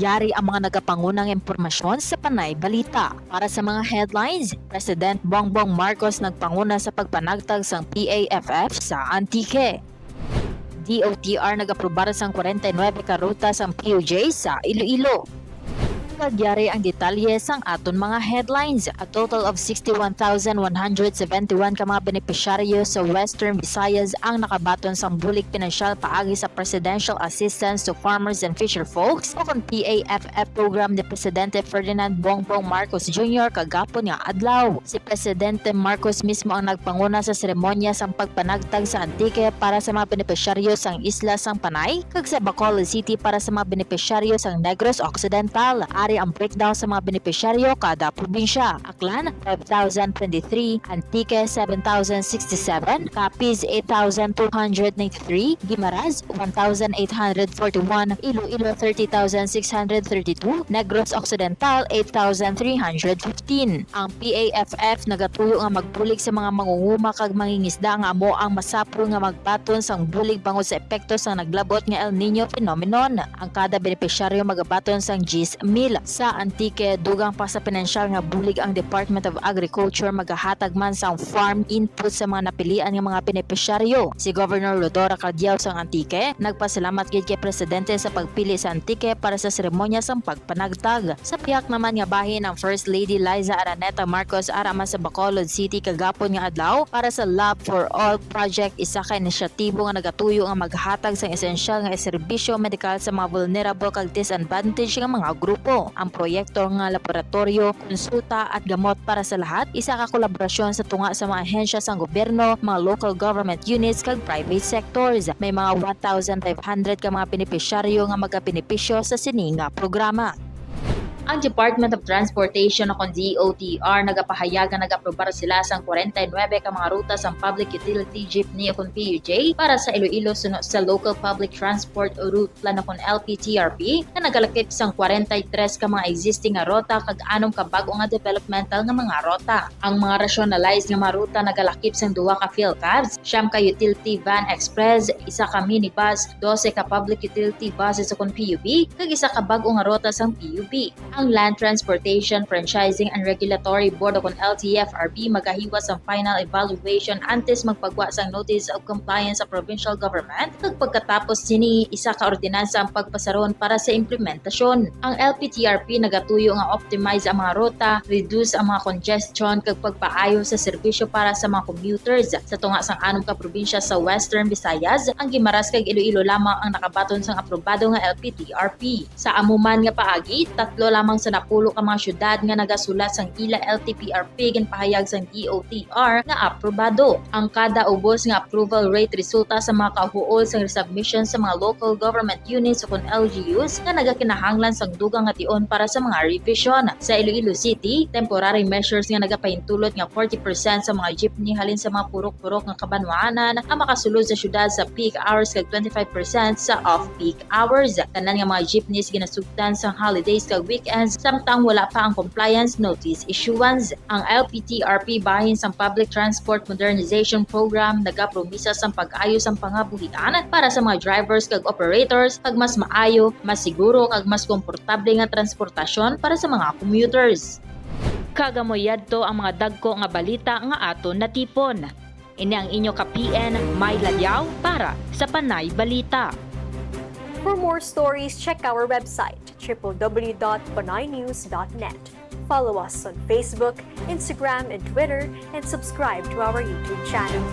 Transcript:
Yari ang mga nagapangunang impormasyon sa Panay Balita. Para sa mga headlines, President Bongbong Marcos nagpanguna sa pagpanagtag sang PAFF sa Antique. DoTr nag-aprubar sang 49 ka ruta sang PUJs sa Iloilo. Nagyari ang detalye sang aton mga headlines. A total of 61,171 ka mga benepisyaryo sa Western Visayas ang nakabaton sang bulig pinansyal paagi sa Presidential Assistance to Farmers and Fisher Folks o kung PAFF program ni Presidente Ferdinand Bongbong Marcos Jr. kagapon nga adlaw. Si Presidente Marcos mismo ang nagpanguna sa seremonya sang pagpanagtag sa Antique para sa mga benepisyaryo sang isla sang Panay kag sa Bacolod City para sa mga benepisyaryo sang Negros Occidental. Ang breakdown sa mga benepisyaryo kada probinsya. Aklan 5,023, Antique 7,067, Capiz 8,293, Guimaras 1,841, Iloilo 30,632, Negros Occidental 8,315. Ang PAFF nagatuyo nga magbulig sa mga mangunguma kag mangingisda nga amo ang masapro nga magbaton sang bulig bangod sa epekto sa naglabot nga El Nino phenomenon. Ang kada benepisyaryo magabaton sang 10,000. Sa Antique, dugang pa sa pinansyal nga bulig ang Department of Agriculture magahatag man sang farm input sa mga napilian nga mga benepisyaryo. Si Governor Rodora Caldiao sang Antique, nagpasalamat gid kay Presidente sa pagpili sa Antique para sa seremonya sang pagpanagtag. Sa piyak naman nga bahin ng First Lady Liza Araneta Marcos ara man sa Bacolod City kagapon nga adlaw para sa Love for All project, isa ka inisyatibo nga nagatuyo nga maghatag sang esensyal nga serbisyo medikal sa mga vulnerable kag disadvantaged nga mga grupo. Ang proyekto nga laboratorio, konsulta at gamot para sa lahat, isa ka kolaborasyon sa tunga sa mga ahensya sang gobyerno, mga local government units kag private sectors. May mga 1,500 ka mga benepisyaryo nga magabenepisyo sa sininga programa. Ang Department of Transportation o kung DoTr nagapahayag nga nag-aprubar sila sang 49 ka mga ruta sang public utility jeepney o kung PUJ para sa Iloilo sunod sa Local Public Transport Route Plan o kung LPTRP na nagalakip sang 43 ka mga existing nga rota kag 6 ka bag-o nga developmental nga mga rota. Ang mga rationalized nga mga ruta nagalakip sang 2 ka PhilCabs, 9 ka utility van express, 1 ka minibus, 12 ka public utility buses o kung PUB kag 1 ka bag-o nga rota sang PUB. Ang Land Transportation, Franchising and Regulatory Board o kung LTFRB magahiwas ang final evaluation antes magpagwa sang Notice of Compliance sa Provincial Government kag pagkatapos sini isa ka ordinansa ang pagpasaron para sa implementasyon. Ang LPTRP nagatuyo nga optimize ang mga ruta, reduce ang mga congestion kag pagpaayo sa serbisyo para sa mga commuters. Sa tunga sang 6 ka probinsya sa Western Visayas, ang Guimaras kag Iloilo lamang ang nakabaton sang aprobado nga LPTRP. Sa amuman nga paagi, 3 lamang sa napulo ka mga syudad nga nagasulat sang ila LTPRP gan pahayag sang DoTr nga aprobado. Ang kada ubos nga approval rate resulta sa mga kahuol sang resubmission sa mga local government units o kung LGUs nga nagakinahanglan sang dugang nga tion para sa mga revision. Sa Iloilo City, temporary measures nga nagapahintulot nga 40% sa mga jeepney halin sa mga purok-purok nga kabanwaanan ang makasulod sa syudad sa peak hours kag 25% sa off-peak hours. Tanan nga mga jeepneys ginasugdan sang holidays kag weekends samtang wala pa ang compliance notice issuance. Ang LPTRP bahin sang Public Transport Modernization Program nagapromisa sang pag-ayos ang pangabuhian para sa mga drivers kag operators kag mas maayo, mas siguro kag mas komportable nga transportasyon para sa mga commuters. Kagamoyadto ang mga dagko nga balita nga aton natipon. Ini ang inyo ka-PN Mai Ladiao para sa Panay Balita. For more stories, check our website www.panaynews.net. Follow us on Facebook, Instagram, and Twitter, and subscribe to our YouTube channel.